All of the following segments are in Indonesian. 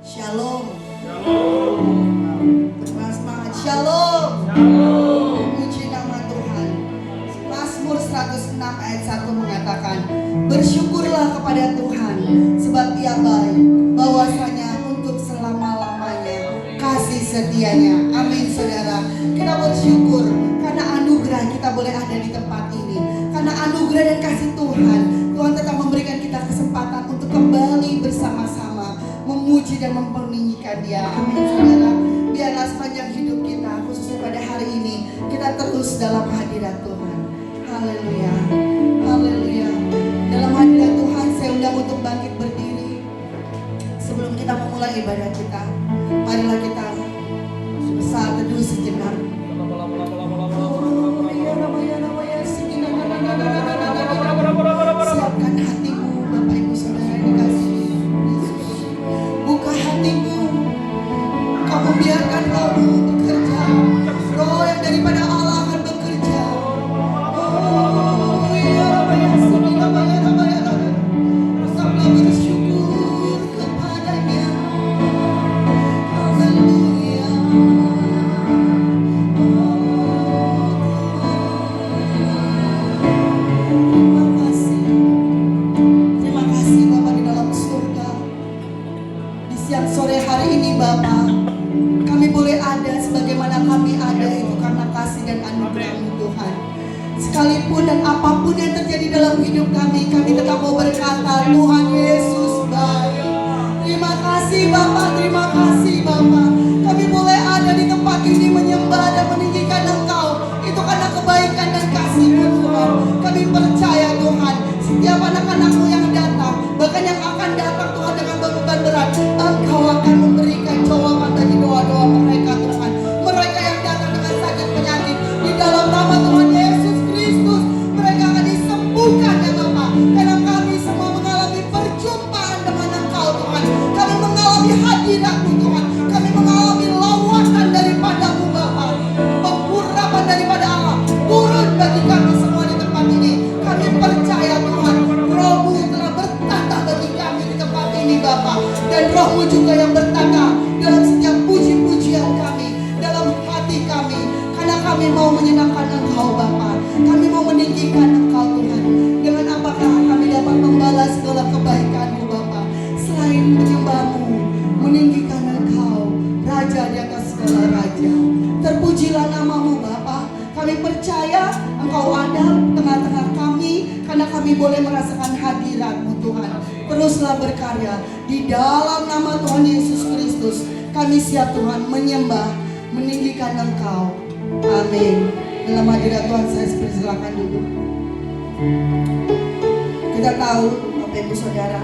Shalom. Shalom. Bersemangat. Shalom. Shalom. Puji nama Tuhan. Mazmur 106 ayat 1 mengatakan, bersyukurlah kepada Tuhan sebab Ia baik, bahwasanya untuk selama-lamanya kasih setianya. Amin saudara. Kita bersyukur karena anugerah kita boleh ada di tempat ini. Karena anugerah dan kasih Tuhan, Tuhan tetap memberikan kita kesempatan untuk kembali bersama-sama memuji dan mempeninggikan Dia. Amin saudara. Biarlah sepanjang hidup kita, khususnya pada hari ini, kita terus dalam hadirat Tuhan. Haleluya. Haleluya. Dalam hadirat Tuhan saya undang untuk bangkit berdiri. Sebelum kita memulai ibadah kita, marilah kita saat teduh sejenak. Siapkan hatimu, Bapak Ibu Saudara dikasih Yesus. Buka hatimu. Kau membiarkan rohmu bekerja. Roh yang daripada Allah akan bekerja. Oh iya, tetaplah bersyukur kepadanya. Haleluya. Terima kasih Bapa di dalam surga. Di siang sore hari ini Bapa, kami boleh ada sebagaimana kami ada itu karena kasih dan anugerah-Mu Tuhan. Sekalipun dan apapun yang terjadi dalam hidup kami tetap mau berkata Tuhan Yesus baik. Terima kasih Bapa, terima kasih Bapa. Kami boleh ada di tempat ini menyembah dan meninggikan Engkau. Itu karena kebaikan dan kasih-Mu Tuhan. Kami percaya Tuhan, setiap anak-anak-Mu yang datang, bahkan yang akan datang Tuhan dengan beban berat, Engkau akan memberikan jawaban bagi doa-doa mereka Tuhan. Mereka yang datang dengan sakit penyakit, di dalam nama Tuhan Yesus Kristus, mereka akan disembuhkan ya Bapak. Karena kami semua mengalami perjumpaan dengan Engkau Tuhan. Kami mengalami hadirat-Mu Tuhan. Kami mengalami lawatan daripada-Mu Bapak. Pengurapan daripada Allah turun bagi kami semua di tempat ini. Kami percaya Tuhan, Roh-Mu yang telah bertata bagi kami di tempat ini Bapak. Dan Roh-Mu juga yang bertata dalam setiap puji-pujian kami, dalam hati kami. Karena kami mau menyenangkan Engkau Bapa. Kami mau meninggikan Engkau Tuhan. Dengan apakah kami dapat membalas segala kebaikan-Mu Bapa, selain menyembah-Mu, meninggikan Engkau, Raja di atas segala raja. Terpujilah nama-Mu Bapa. Kami percaya Engkau ada tengah-tengah kami, karena kami boleh merasakan hadirat-Mu Tuhan. Teruslah berkarya di dalam nama Tuhan Yesus Kristus. Kami siap Tuhan menyembah, meninggikan Engkau. Amin. Dalam hadirat Tuhan saya persilakan duduk. Kita tahu Bapak Ibu Saudara,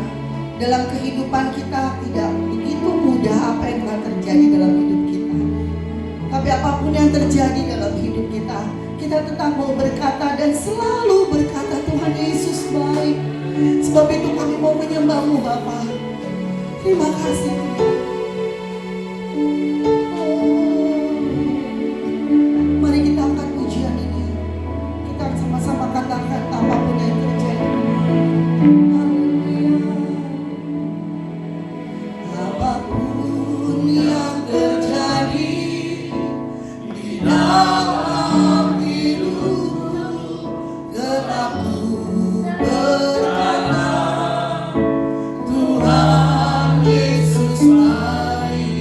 dalam kehidupan kita tidak begitu mudah apa yang akan terjadi dalam hidup kita. Tapi apapun yang terjadi dalam hidup kita, kita tetap mau berkata dan selalu berkata Tuhan Yesus baik. Sebab itu kami mau menyembah-Mu Bapa. Terima kasih Tuhan. Mari kita angkat pujian ini. Kita sama-sama katakan apapun yang terjadi. Apapun yang terjadi di dalam hidupku, tetap ku berkata Tuhan Yesus baik.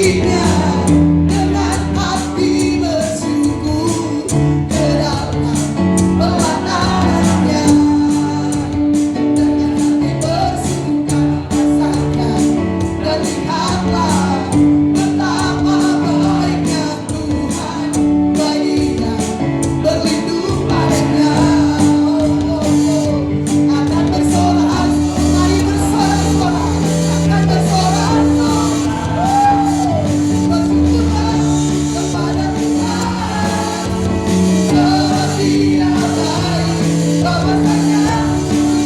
hatinya dengan hati bersyukur ke dalam pelatarannya. Dengan hati bersuka rasakan dan lihatlah betapa baiknya Tuhan bagi yang berlindung padanya. Akan bersorak, mari bersorak, akan bersorak. Bersyukurlah kepada Tuhan, sebab Dia baik, bahwasanya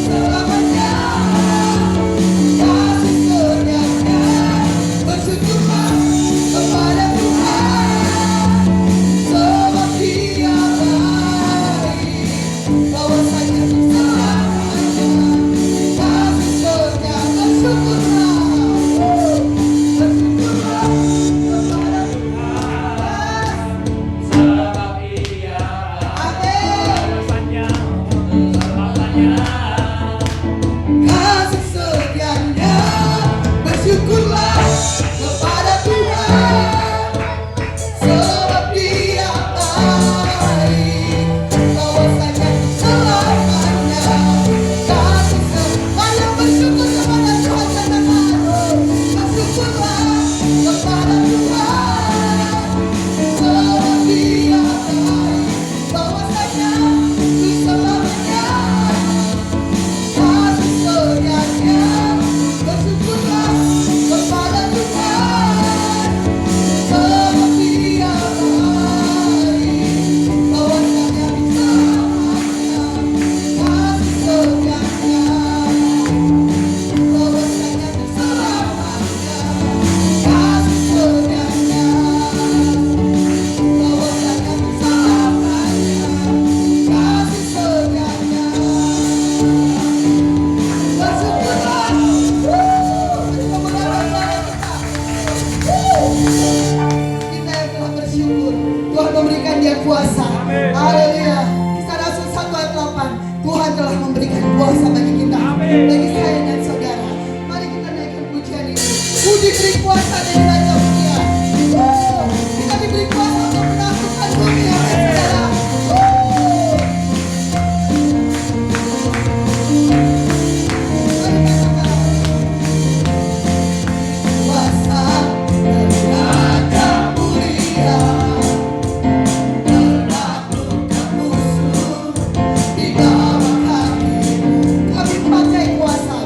selamanya kasih setianya. Bersyukurlah kepada Tuhan, sebab Dia baik, bahwasanya selamanya kasih setianya. Bersyukurlah, bersyukurlah kepada Tuhan. Sebab Ia Amin. bahwasanya selamanya. Kasih setianya, bersyukurlah kepada Tuhan, sebab Dia baik, bahwasanya selamanya kasih setianya. Bersyukur kepada Tuhan, katakan, bersyukurlah kepada Tuhan, sebab Dia baik, bahwasanya selamanya kasih setianya. Bersyukurlah kepada Tuhan, sebab Dia baik, bahwasanya selamanya kasih setianya. Bahwasanya selamanya kasih setianya. Bahwasanya selamanya kasih setianya. Bersyukurlah. Kita yang telah bersyukur, Tuhan memberikan dia kuasa. Amin. Haleluya. Kisah Rasul 1 ayat 8. Tuhan telah memberikan kuasa bagi kita, Amin. bagi saya dan saudara. Mari kita naikkan pujian ini. Ku diberi kuasa dari Raja Mulia. Kita diberi kuasa untuk menaklukkan dunia, saudara. Kuasa dari Raja Mulia menaklukkan musuh di bawah kakimu. Kami pakai kuasa.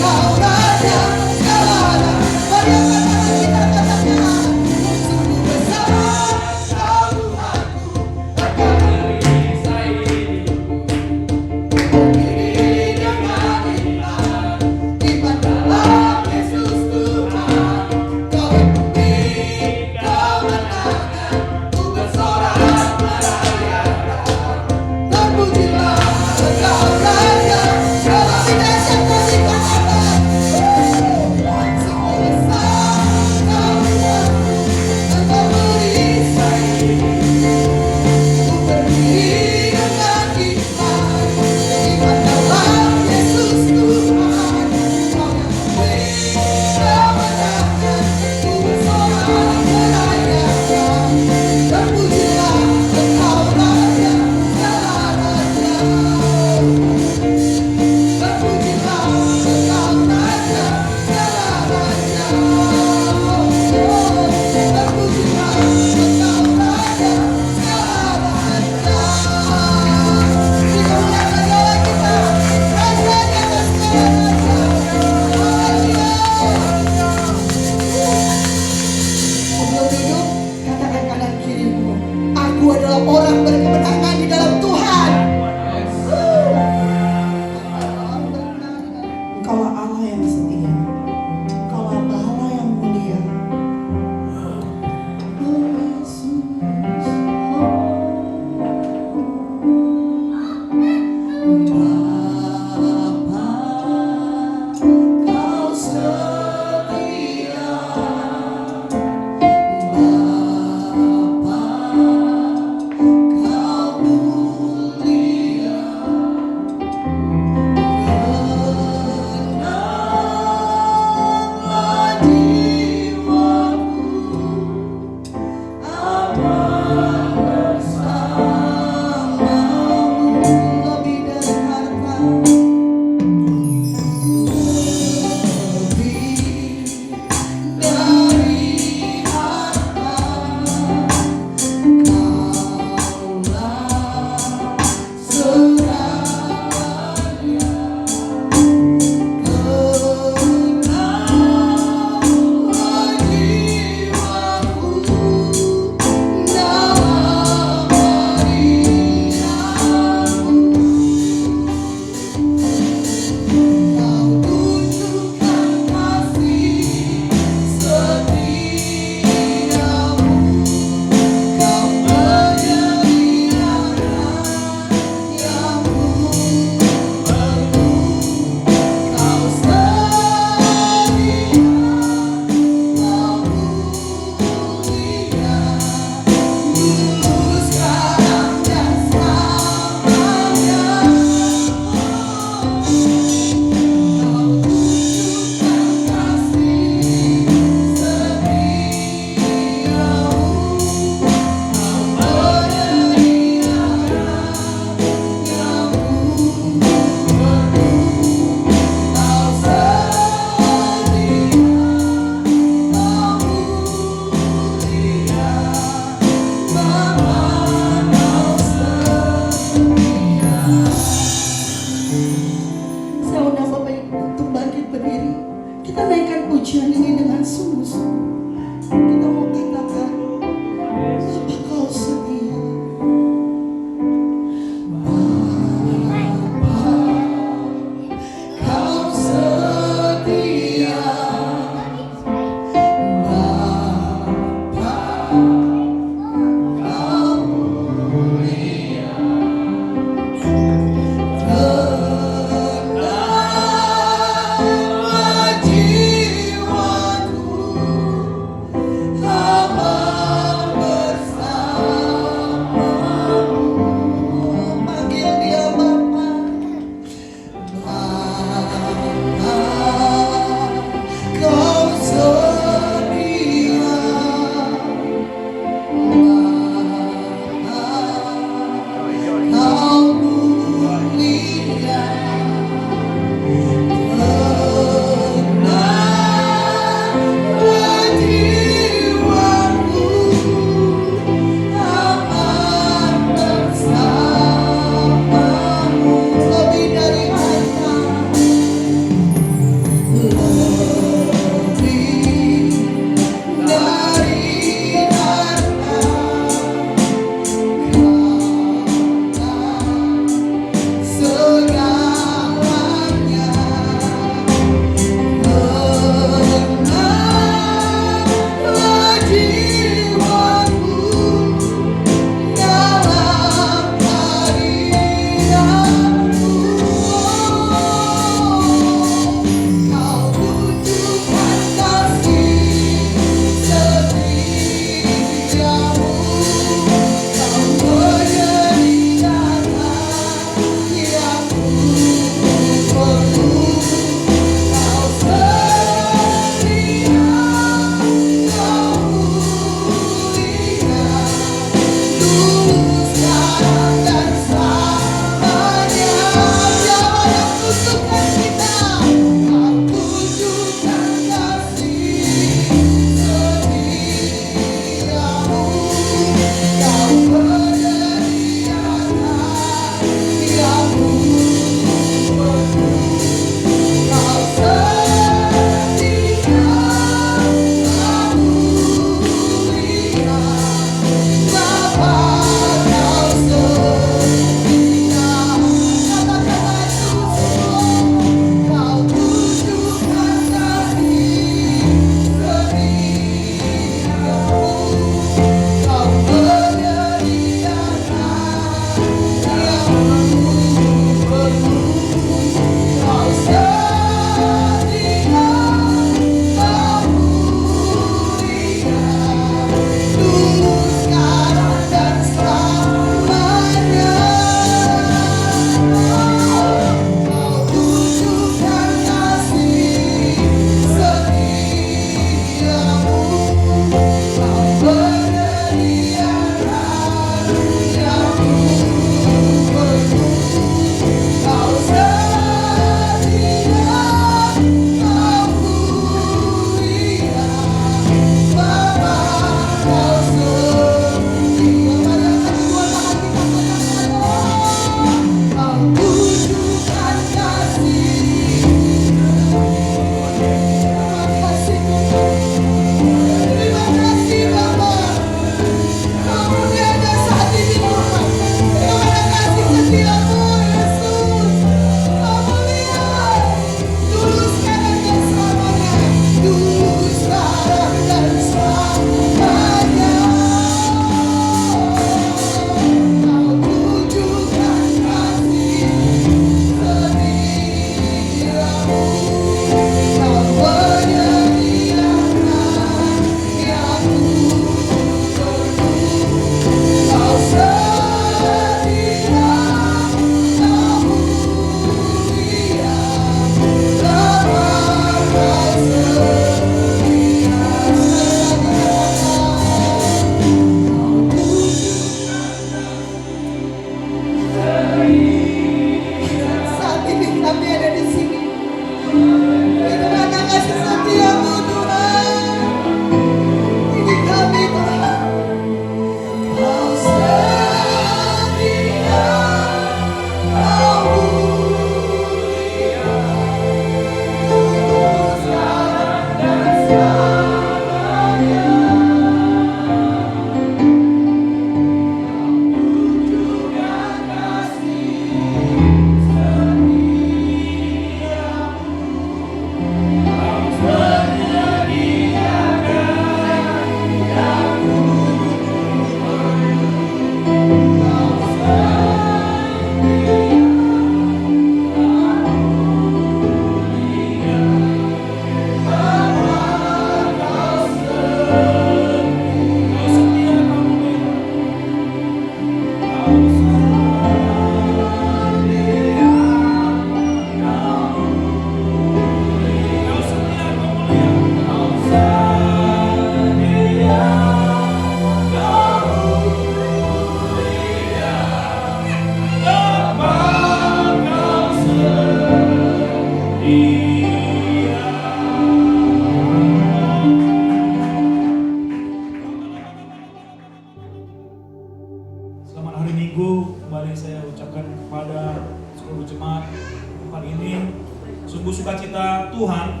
Sungguh sukacita Tuhan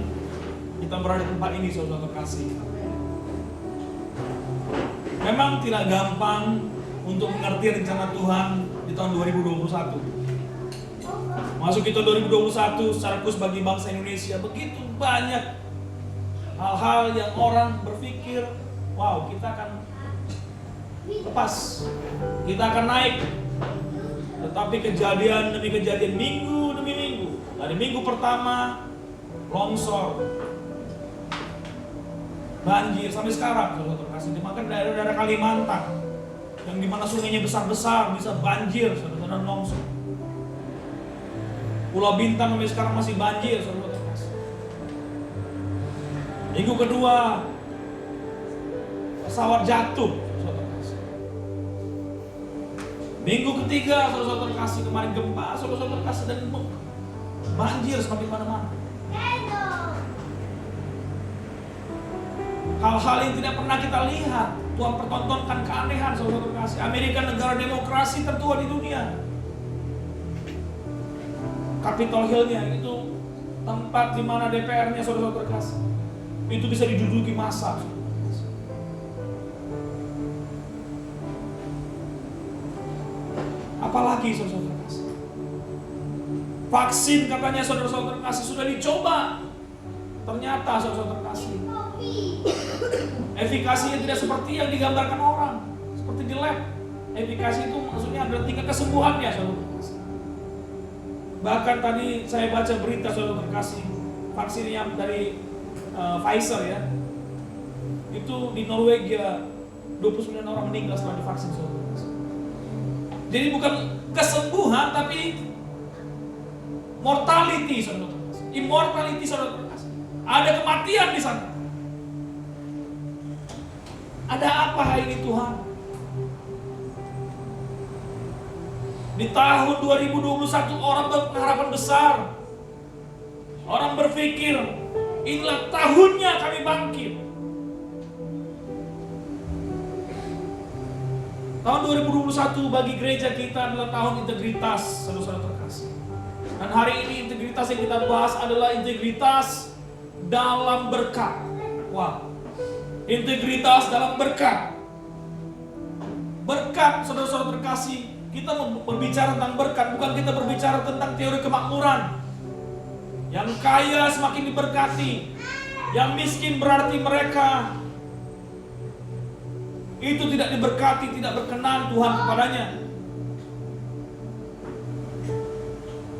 kita berada di tempat ini, saudara terkasih. Memang tidak gampang untuk mengerti rencana Tuhan di tahun 2021. Masuk ke tahun 2021 secara khusus bagi bangsa Indonesia, begitu banyak hal-hal yang orang berpikir, wow, kita akan lepas, kita akan naik. Tetapi kejadian demi kejadian, minggu demi minggu. Dari minggu pertama, longsor, banjir, sampai sekarang saudara terkasih. Bahkan daerah-daerah Kalimantan yang dimana sungainya besar-besar bisa banjir, saudara, longsor. Pulau Bintan sampai sekarang masih banjir, saudara terkasih. Minggu kedua, pesawat jatuh, saudara terkasih. Minggu ketiga, saudara terkasih, kemarin gempa, saudara terkasih, dan banjir semakin mana-mana. Hal-hal yang tidak pernah kita lihat, Tuhan pertontonkan keanehan, saudara terkasih. Amerika negara demokrasi tertua di dunia. Capitol Hill-nya itu tempat di mana DPR-nya, saudara terkasih, itu bisa diduduki massa. Apalagi saudara terkasih, vaksin katanya saudara-saudara terkasih sudah dicoba. Ternyata saudara terkasih, efikasinya tidak seperti yang digambarkan orang, seperti di lab. Efikasi itu maksudnya adalah tingkat kesembuhannya, saudara terkasih. Bahkan tadi saya baca berita, saudara terkasih, vaksin yang dari Pfizer ya, itu di Norwegia 29 orang meninggal setelah divaksin, saudara terkasih. Jadi bukan kesembuhan tapi mortality, saudara terkasih. Immortality, saudara terkasih. Ada kematian di sana. Ada apa hari ini Tuhan? Di tahun 2021 orang berharapan besar. Orang berpikir, inilah tahunnya kami bangkit. Tahun 2021 bagi gereja kita adalah tahun integritas, saudara-saudara terkasih. Dan hari ini integritas yang kita bahas adalah integritas dalam berkat. Wah, integritas dalam berkat. Berkat, saudara-saudara terkasih, kita berbicara tentang berkat, bukan kita berbicara tentang teori kemakmuran. Yang kaya semakin diberkati, yang miskin berarti mereka itu tidak diberkati, tidak berkenan Tuhan kepadanya.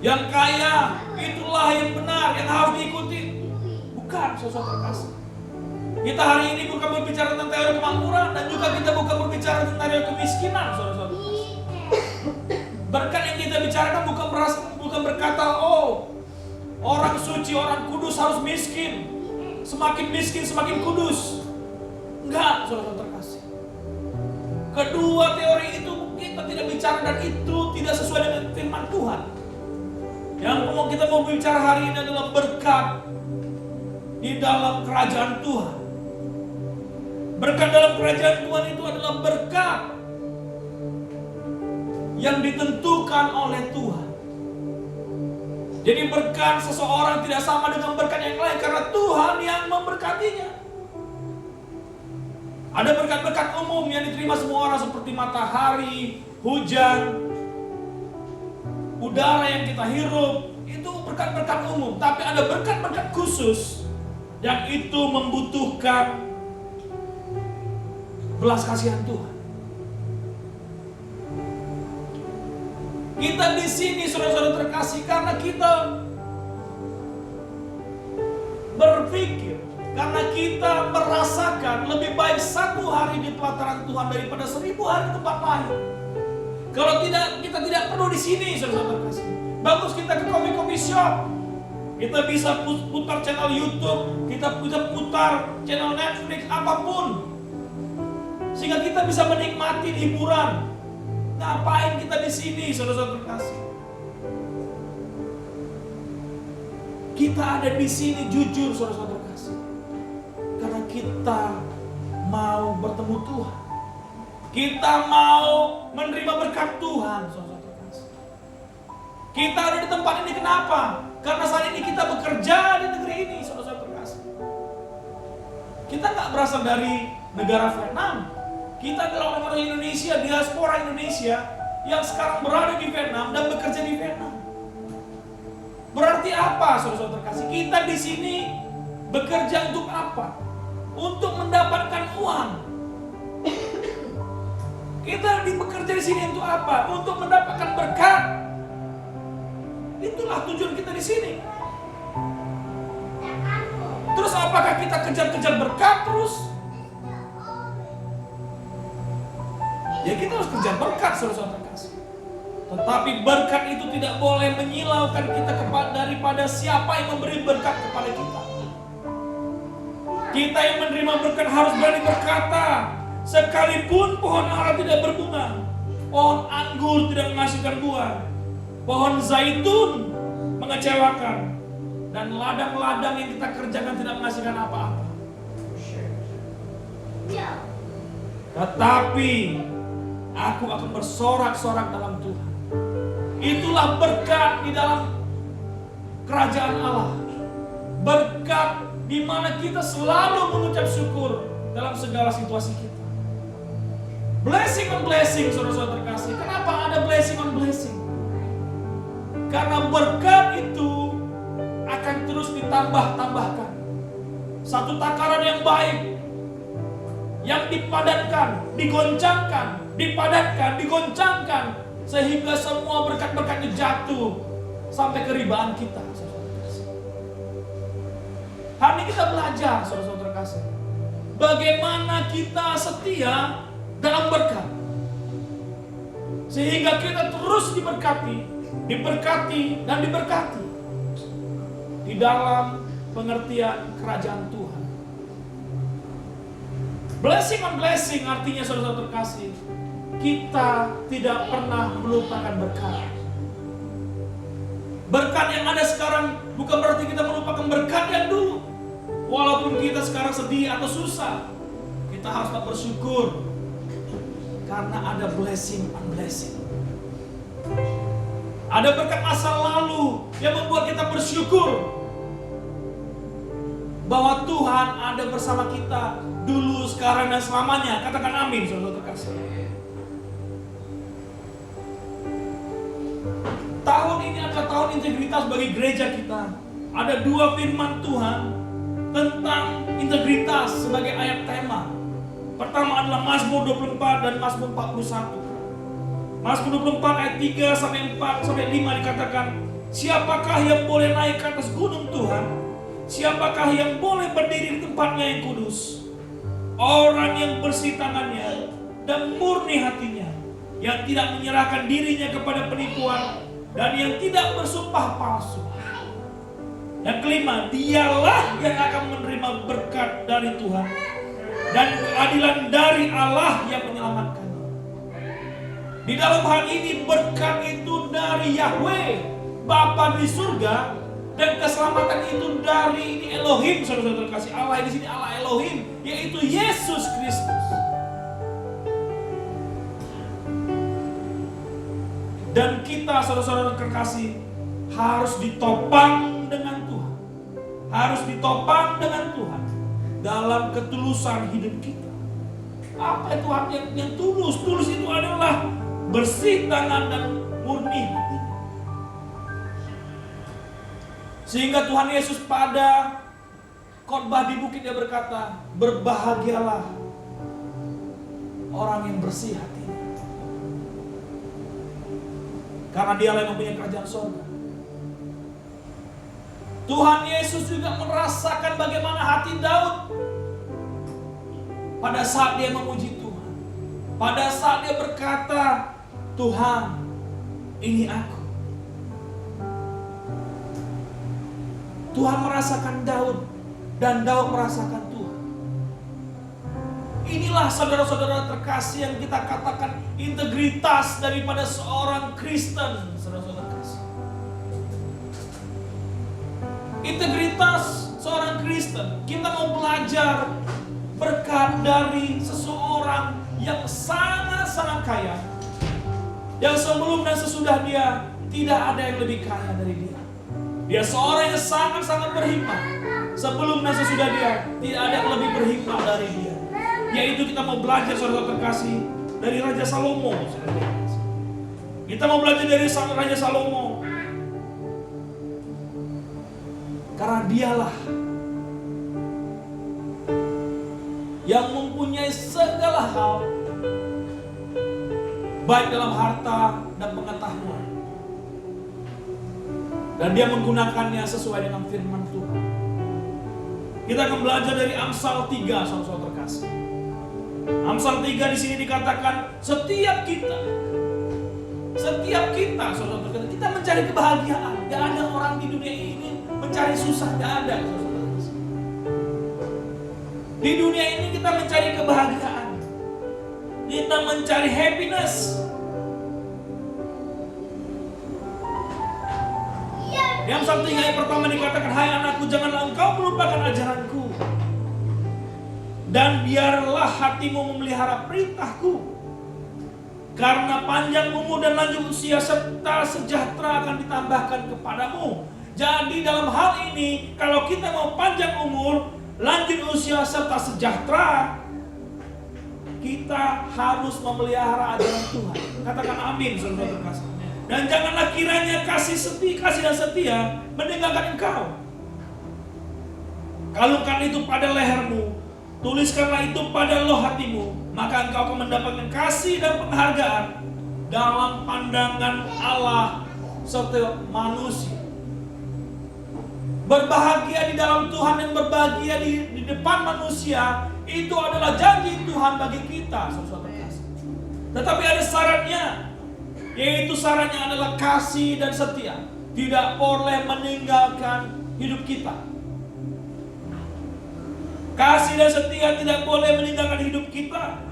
Yang kaya itulah yang benar, yang harus diikuti. Bukan, saudara terkasih. Kita hari ini bukan berbicara tentang teori kemakmuran, dan juga kita bukan berbicara tentang teori kemiskinan, saudara-saudara. Berkat yang kita bicarakan bukan berkata, oh, orang suci, orang kudus harus miskin. Semakin miskin, semakin kudus. Enggak, saudara terkasih. Kedua teori itu kita tidak bicara, dan itu tidak sesuai dengan firman Tuhan. Yang kita mau bicara hari ini adalah berkat di dalam kerajaan Tuhan. Berkat dalam kerajaan Tuhan itu adalah berkat yang ditentukan oleh Tuhan. Jadi berkat seseorang tidak sama dengan berkat yang lain karena Tuhan yang memberkatinya. Ada berkat-berkat umum yang diterima semua orang seperti matahari, hujan, udara yang kita hirup. Itu berkat-berkat umum. Tapi ada berkat-berkat khusus yang itu membutuhkan belas kasihan Tuhan. Kita di sini saudara-saudara terkasih karena kita berpikir, karena kita merasakan lebih baik 1 hari di pelataran Tuhan daripada 1000 hari di tempat lain. Kalau tidak, kita tidak perlu di sini, saudara-saudara terkasih. Bagus kita ke coffee shop. Kita bisa putar channel YouTube, kita bisa putar channel Netflix, apapun. Sehingga kita bisa menikmati hiburan. Ngapain kita di sini, saudara-saudara terkasih? Kita ada di sini jujur, saudara-saudara terkasih, karena kita mau bertemu Tuhan. Kita mau menerima berkat Tuhan, saudara-saudara terkasih. Kita ada di tempat ini kenapa? Karena saat ini kita bekerja di negeri ini, saudara-saudara terkasih. Kita nggak berasal dari negara Vietnam. Kita adalah orang-orang Indonesia, diaspora Indonesia yang sekarang berada di Vietnam dan bekerja di Vietnam. Berarti apa, saudara-saudara terkasih? Kita di sini bekerja untuk apa? Untuk mendapatkan uang. Kita bekerja di sini untuk apa? Untuk mendapatkan berkat. Itulah tujuan kita di sini. Terus apakah kita kejar-kejar berkat terus? Ya kita harus kejar berkat, saudara-saudara terkasih. Tetapi berkat itu tidak boleh menyilaukan kita daripada siapa yang memberi berkat kepada kita. Kita yang menerima berkat harus berani berkata, sekalipun pohon ara tidak berbunga, pohon anggur tidak menghasilkan buah, pohon zaitun mengecewakan, dan ladang-ladang yang kita kerjakan tidak menghasilkan apa-apa. Tetapi aku akan bersorak-sorak dalam Tuhan. Itulah berkat di dalam kerajaan Allah. Berkat di mana kita selalu mengucap syukur dalam segala situasi kita. Blessing on blessing, saudara-saudara terkasih. Kenapa ada blessing on blessing? Karena berkat itu akan terus ditambah-tambahkan. Satu takaran yang baik, yang dipadatkan, digoncangkan, dipadatkan, digoncangkan, sehingga semua berkat-berkatnya jatuh sampai keribaan kita. Hari ini kita belajar, saudara-saudara terkasih, bagaimana kita setia dalam berkat, sehingga kita terus diberkati dan diberkati di dalam pengertian kerajaan Tuhan. Blessing on blessing artinya saudara-saudara terkasih, kita tidak pernah melupakan berkat. Berkat yang ada sekarang bukan berarti kita melupakan berkat yang dulu. Walaupun kita sekarang sedih atau susah, kita harus tetap bersyukur karena ada blessing on blessing. Ada berkat masa lalu yang membuat kita bersyukur bahwa Tuhan ada bersama kita dulu, sekarang, dan selamanya. Katakan amin, saudara terkasih. Tahun ini adalah tahun integritas bagi gereja kita. Ada 2 firman Tuhan tentang integritas sebagai ayat tema. Pertama adalah Mazmur 24 dan Mazmur 41. Mazmur 24 ayat 3 sampai 4 sampai 5 dikatakan, siapakah yang boleh naik ke atas gunung Tuhan? Siapakah yang boleh berdiri di tempatnya yang kudus? Orang yang bersih tangannya dan murni hatinya, yang tidak menyerahkan dirinya kepada penipuan dan yang tidak bersumpah palsu. Yang kelima, dialah yang akan menerima berkat dari Tuhan dan keadilan dari Allah yang menyelamatkan. Di dalam hal ini berkat itu dari Yahweh, Bapa di surga, dan keselamatan itu dari ini Elohim, saudara-saudara terkasih. Allah di sini Allah Elohim, yaitu Yesus Kristus. Dan kita, saudara-saudara terkasih, harus ditopang dengan Tuhan. Harus ditopang dengan Tuhan dalam ketulusan hidup kita. Apa itu artinya yang tulus? Tulus itu adalah bersih tangan dan murni hati. Sehingga Tuhan Yesus pada khotbah di bukit dia berkata, berbahagialah orang yang bersih hatinya, karena dialah yang mempunyai kerajaan surga. Tuhan Yesus juga merasakan bagaimana hati Daud pada saat dia memuji Tuhan. Pada saat dia berkata, Tuhan, ini aku. Tuhan merasakan Daud dan Daud merasakan Tuhan. Inilah saudara-saudara terkasih yang kita katakan integritas daripada seorang Kristen, saudara-saudara terkasih. Integritas seorang Kristen, kita mau belajar berkat dari seseorang yang sangat-sangat kaya, yang sebelum dan sesudah dia tidak ada yang lebih kaya dari dia. Dia seorang yang sangat-sangat berhikmat. Sebelum dan sesudah dia tidak ada yang lebih berhikmat dari dia. Yaitu kita mau belajar, saudara terkasih, dari Raja Salomo. Kita mau belajar dari Raja Salomo, karena dialah yang mempunyai segala hal, baik dalam harta dan pengetahuan, dan dia menggunakannya sesuai dengan firman Tuhan. Kita akan belajar dari Amsal 3, saudara terkasih. Amsal 3 di sini dikatakan setiap kita, saudara terkasih, kita mencari kebahagiaan. Gak ada orang di dunia ini mencari susah, gak ada, saudara terkasih. Di dunia ini kita mencari kebahagiaan, kita mencari happiness. Di Amsal 3 ayat pertama dikatakan, hai anakku, janganlah engkau melupakan ajaranku, dan biarlah hatimu memelihara perintahku, karena panjang umur dan lanjut usia serta sejahtera akan ditambahkan kepadamu. Jadi dalam hal ini, kalau kita mau panjang umur, lanjut usia serta sejahtera, kita harus memelihara ajaran Tuhan. Katakan amin, saudara terkasih. Dan janganlah kiranya kasih dan setia meninggalkan engkau. Kalungkan itu pada lehermu, tuliskanlah itu pada loh hatimu, maka engkau akan mendapatkan kasih dan penghargaan dalam pandangan Allah serta manusia. Berbahagia di dalam Tuhan dan berbahagia di depan manusia, itu adalah janji Tuhan bagi kita, saudara terkasih. Tetapi ada syaratnya, yaitu syaratnya adalah kasih dan setia. Tidak boleh meninggalkan hidup kita. Kasih dan setia tidak boleh meninggalkan hidup kita.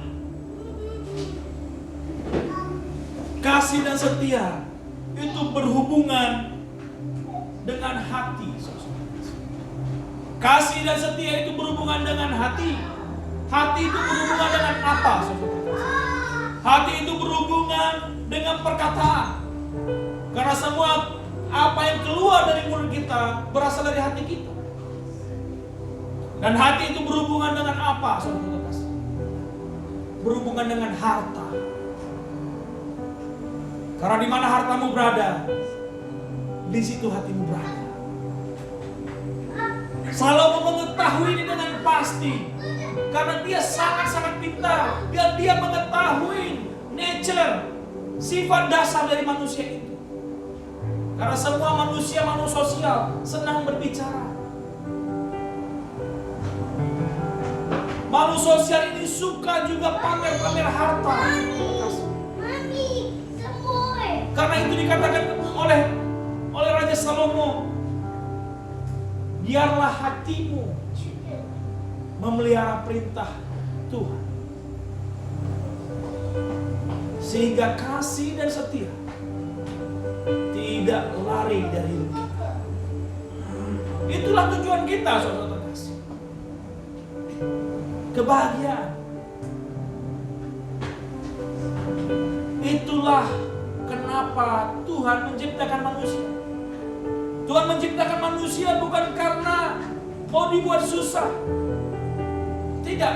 Kasih dan setia itu berhubungan dengan hati. Kasih dan setia itu berhubungan dengan hati. Hati itu berhubungan dengan apa? Hati itu berhubungan dengan perkataan. Karena semua apa yang keluar dari mulut kita berasal dari hati kita. Dan hati itu berhubungan dengan apa? Berhubungan dengan harta. Karena di mana hartamu berada, di situ hatimu berada. Salomo mengetahui ini dengan pasti, karena dia sangat-sangat pintar. Dia mengetahui nature, sifat dasar dari manusia itu. Karena semua manusia sosial, senang berbicara. Manusia sosial ini suka juga pamer-pamer harta. Karena itu dikatakan oleh Raja Salomo, biarlah hatimu memelihara perintah Tuhan, sehingga kasih dan setia tidak lari dari hidup kita. Itulah tujuan kita, saudara terkasih. Kebahagiaan. Itulah kenapa Tuhan menciptakan manusia. Tuhan menciptakan manusia bukan karena mau dibuat susah. Tidak.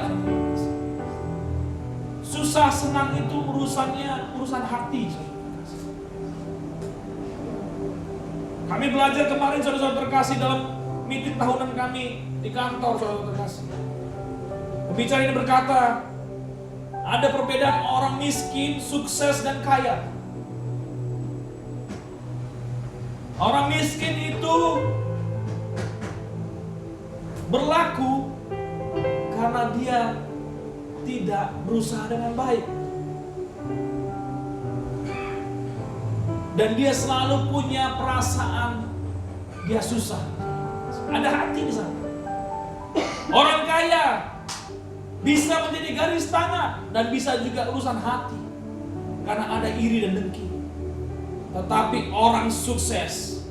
Susah senang itu urusan hati. Kami belajar kemarin saudara-saudara terkasih dalam meeting tahunan kami di kantor, saudara terkasih. Pembicara ini berkata, ada perbedaan orang miskin, sukses, dan kaya. Orang miskin itu berlaku karena dia tidak berusaha dengan baik. Dan dia selalu punya perasaan dia susah. Ada hati di sana. Orang kaya bisa menjadi garis tangan dan bisa juga urusan hati. Karena ada iri dan dengki. Tetapi orang sukses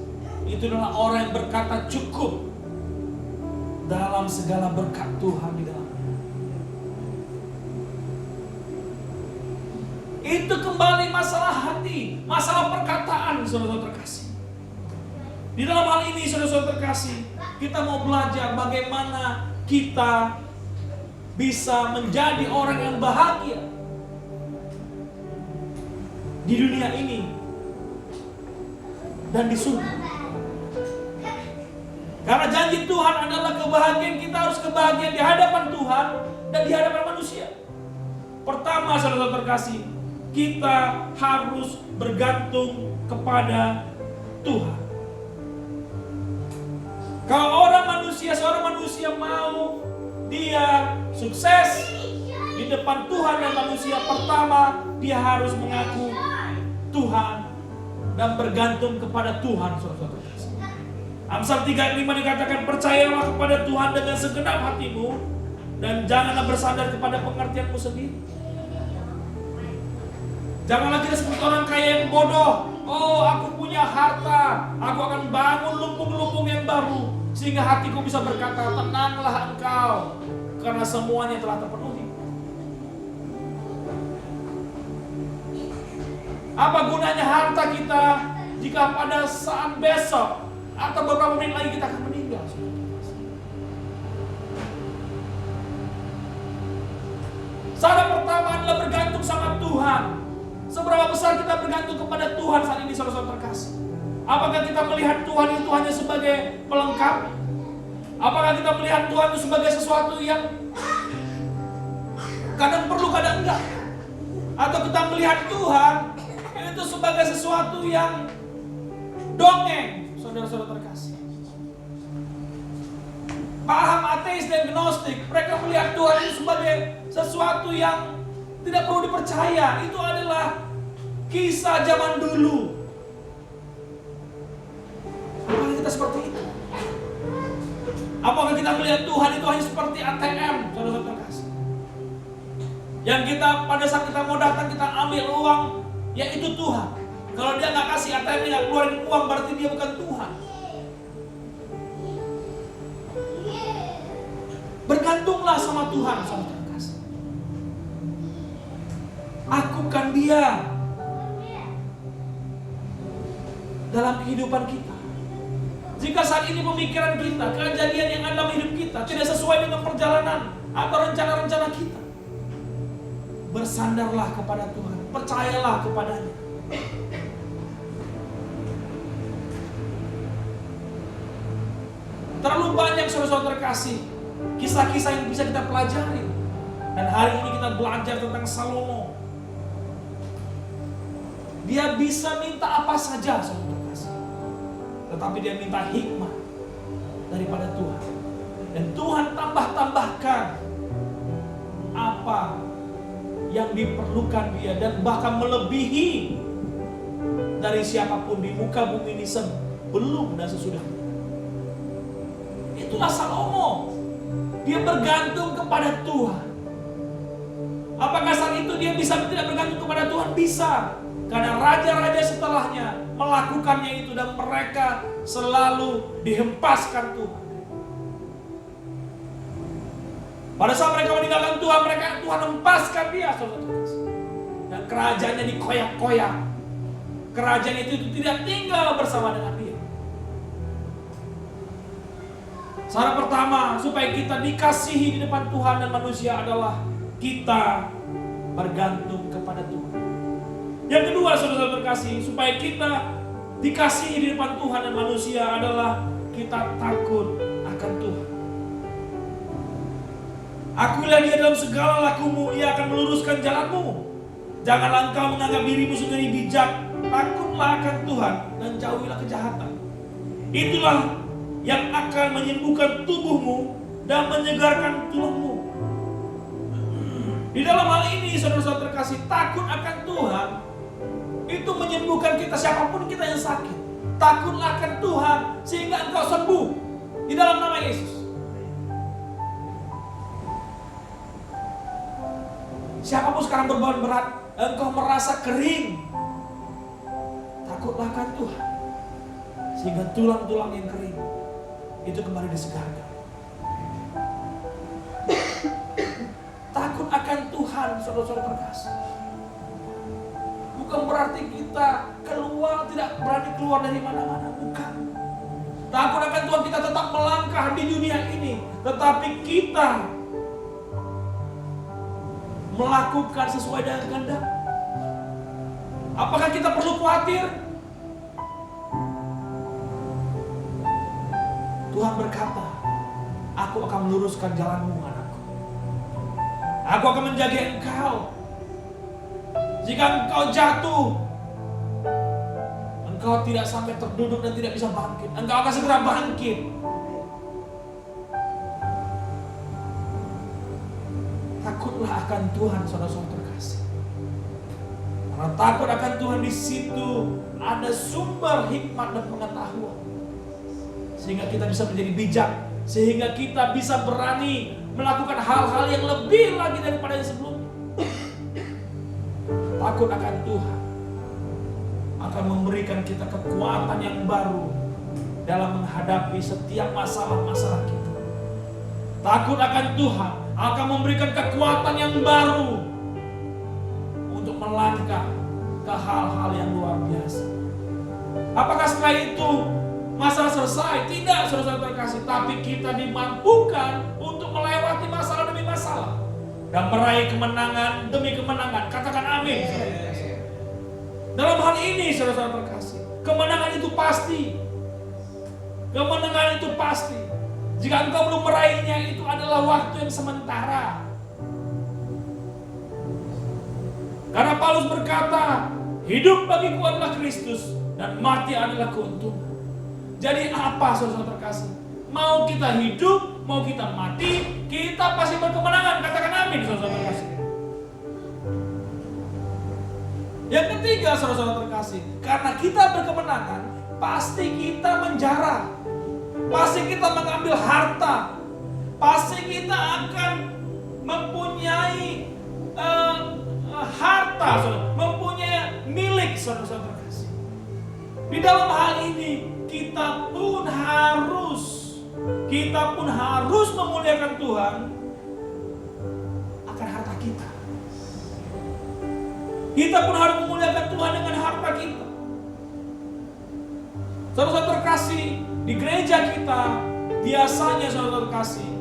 itu adalah orang yang berkata cukup dalam segala berkat Tuhan di dalamnya. Itu kembali masalah hati, masalah perkataan, saudara-saudara terkasih. Di dalam hal ini, saudara-saudara terkasih, kita mau belajar bagaimana kita bisa menjadi orang yang bahagia di dunia ini dan di surga. Karena janji Tuhan adalah kebahagiaan, kita harus kebahagiaan di hadapan Tuhan dan di hadapan manusia. Pertama, saudara terkasih, kita harus bergantung kepada Tuhan. Kalau seorang manusia mau dia sukses di depan Tuhan dan manusia, pertama dia harus mengaku Tuhan dan bergantung kepada Tuhan, saudara-saudara. Amsal 3:5 dikatakan, percayalah kepada Tuhan dengan segenap hatimu dan janganlah bersandar kepada pengertianmu sendiri. Janganlah kita seperti orang kaya yang bodoh. Oh, aku punya harta, aku akan bangun lumbung-lumbung yang baru sehingga hatiku bisa berkata, tenanglah engkau karena semuanya telah terpenuhi. Apa gunanya harta kita jika pada saat besok atau beberapa menit lagi kita akan meninggal? Cara pertama adalah bergantung sama Tuhan. Seberapa besar kita bergantung kepada Tuhan saat ini, saudara-saudara terkasih? Apakah kita melihat Tuhan itu hanya sebagai pelengkap? Apakah kita melihat Tuhan itu sebagai sesuatu yang kadang perlu, kadang enggak? Atau kita melihat Tuhan itu sebagai sesuatu yang dongeng, saudara-saudara terkasih? Paham ateis dan gnostik, mereka melihat Tuhan itu sebagai sesuatu yang tidak perlu dipercaya. Itu adalah kisah zaman dulu. Apakah kita seperti itu? Apakah kita melihat Tuhan itu hanya seperti ATM, saudara-saudara terkasih? Yang kita pada saat kita mau datang kita ambil uang, ya itu Tuhan. Kalau dia nggak kasih ATM, nggak keluarin uang, berarti dia bukan Tuhan. Bergantunglah sama Tuhan, saudara terkasih. Akukan Dia dalam kehidupan kita. Jika saat ini pemikiran kita, kejadian yang ada dalam hidup kita tidak sesuai dengan perjalanan atau rencana-rencana kita, bersandarlah kepada Tuhan, percayalah kepadanya. Terlalu banyak saudara-saudara terkasih kisah-kisah yang bisa kita pelajari. Dan hari ini kita belajar tentang Salomo. Dia bisa minta apa saja saudara terkasih, tetapi dia minta hikmah daripada Tuhan. Dan Tuhan tambah-tambahkan apa yang diperlukan dia, dan bahkan melebihi dari siapapun di muka bumi ini sebelum dan sesudah. Itulah Salomo. Dia bergantung kepada Tuhan. Apakah saat itu dia bisa tidak bergantung kepada Tuhan? Bisa. Karena raja-raja setelahnya melakukannya itu, dan mereka selalu dihempaskan Tuhan. Pada saat mereka meninggalkan Tuhan, Tuhan hempaskan dia, saudara. Dan kerajaannya dikoyak-koyak. Kerajaan itu tidak tinggal bersama dengan dia. Syarat pertama supaya kita dikasihi di depan Tuhan dan manusia adalah kita bergantung kepada Tuhan. Yang kedua, saudara terkasih, supaya kita dikasihi di depan Tuhan dan manusia adalah kita takut akan Tuhan. Akuilah Dia dalam segala lakumu, Ia akan meluruskan jalanmu. Janganlah engkau menganggap dirimu sendiri bijak. Takutlah akan Tuhan dan jauhilah kejahatan. Itulah yang akan menyembuhkan tubuhmu dan menyegarkan tulangmu. Di dalam hal ini, saudara-saudara terkasih, takut akan Tuhan itu menyembuhkan kita, siapapun kita yang sakit. Takutlah akan Tuhan sehingga engkau sembuh di dalam nama Yesus. Siapapun sekarang beban berat, engkau merasa kering, takutlah akan Tuhan sehingga tulang-tulang yang kering itu kembali disegarkan. Takut akan Tuhan, saudara-saudara terkasih, bukan berarti kita tidak berani keluar dari mana-mana, bukan. Takut akan Tuhan kita tetap melangkah di dunia ini, tetapi kita melakukan sesuai dengan kehendak. Apakah kita perlu khawatir? Tuhan berkata, aku akan meluruskan jalanmu, anakku. Aku akan menjaga engkau. Jika engkau jatuh, engkau tidak sampai terduduk dan tidak bisa bangkit. Engkau akan segera bangkit. Takutlah akan Tuhan, saudara-saudara terkasih. Karena takut akan Tuhan, di situ ada sumber hikmat dan pengetahuan. Sehingga kita bisa menjadi bijak, sehingga kita bisa berani melakukan hal-hal yang lebih lagi daripada yang sebelumnya. Takut akan Tuhan akan memberikan kita kekuatan yang baru dalam menghadapi setiap masalah-masalah kita. Takut akan Tuhan akan memberikan kekuatan yang baru untuk melangkah ke hal-hal yang luar biasa. Apakah setelah itu masalah selesai? Tidak, saudara-saudara terkasih. Tapi kita dimampukan untuk melewati masalah demi masalah dan meraih kemenangan demi kemenangan. Katakan amin. Dalam hal ini, saudara-saudara terkasih, kemenangan itu pasti. Kemenangan itu pasti. Jika engkau belum meraihnya, itu adalah waktu yang sementara. Karena Paulus berkata, hidup bagiku adalah Kristus dan mati adalah keuntungan. Jadi apa, saudara terkasih? Mau kita hidup, mau kita mati, kita pasti berkemenangan. Katakan amin, saudara terkasih. Yang ketiga, saudara terkasih, karena kita berkemenangan, pasti kita menjarah. pasti kita mengambil harta, pasti kita akan mempunyai harta, mempunyai milik, saudara-saudara terkasih. Di dalam hal ini kita pun harus memuliakan Tuhan akan harta kita. Kita pun harus memuliakan Tuhan dengan harta kita. Saudara-saudara terkasih, di gereja kita biasanya, saudara terkasih,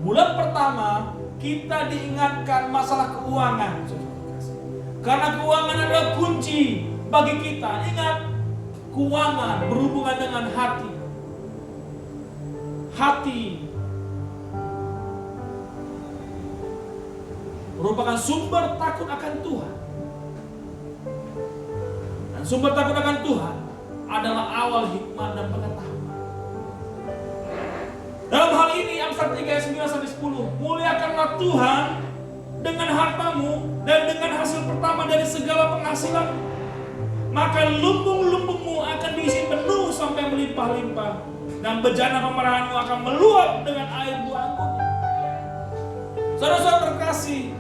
bulan pertama kita diingatkan masalah keuangan, saudara terkasih. Karena keuangan adalah kunci bagi kita. Ingat, keuangan berhubungan dengan hati. Hati merupakan sumber takut akan Tuhan. Dan sumber takut akan Tuhan adalah awal hikmah dan pengetahuan. Dalam hal ini Amsal 3 ayat 9-10, muliakanlah Tuhan dengan hartamu dan dengan hasil pertama dari segala penghasilan, maka lumbung-lumbungmu akan diisi penuh sampai melimpah-limpah, dan bejana pemerahanmu akan meluap dengan air buah anggurnya. Saudara-saudara terkasih,